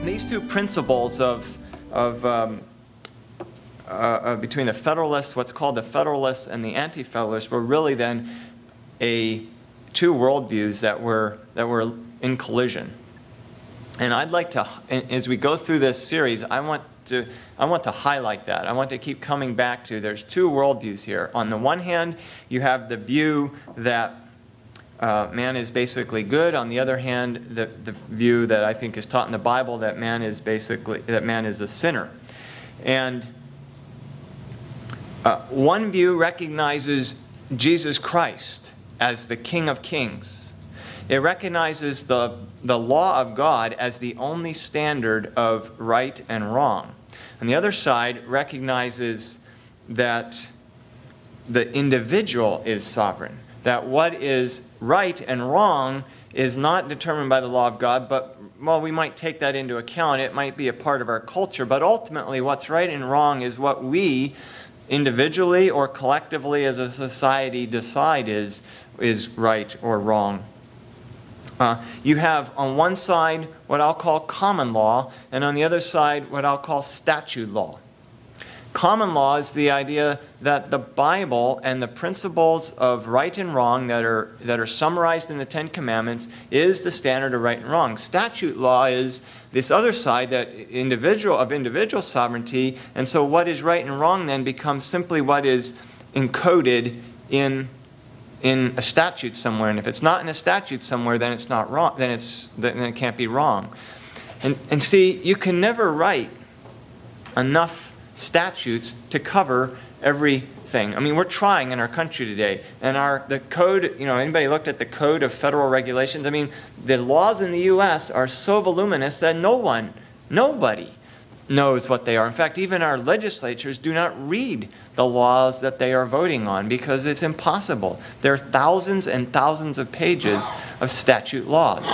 these two principles between the Federalists, what's called the Federalists and the Anti-Federalists, were really then two worldviews that were in collision. And I'd like to, as we go through this series, I want to highlight that. I want to keep coming back to there's two worldviews here. On the one hand, you have the view that man is basically good. On the other hand, the view that I think is taught in the Bible that man is a sinner. And one view recognizes Jesus Christ as the King of Kings. It recognizes the law of God as the only standard of right and wrong. And the other side recognizes that the individual is sovereign, that what is right and wrong is not determined by the law of God, but, well, we might take that into account. It might be a part of our culture, but ultimately what's right and wrong is what we individually or collectively as a society decide is right or wrong. You have on one side what I'll call common law, and on the other side what I'll call statute law. Common law is the idea that the Bible and the principles of right and wrong that are summarized in the Ten Commandments is the standard of right and wrong. Statute law is this other side that individual sovereignty, and so what is right and wrong then becomes simply what is encoded in a statute somewhere. And if it's not in a statute somewhere, then it's not wrong. Then it can't be wrong. And see, you can never write enough statutes to cover everything. I mean, we're trying in our country today, and the code, anybody looked at the Code of Federal Regulations? I mean, the laws in the U.S. are so voluminous that nobody knows what they are. In fact, even our legislatures do not read the laws that they are voting on because it's impossible. There are thousands and thousands of pages of statute laws.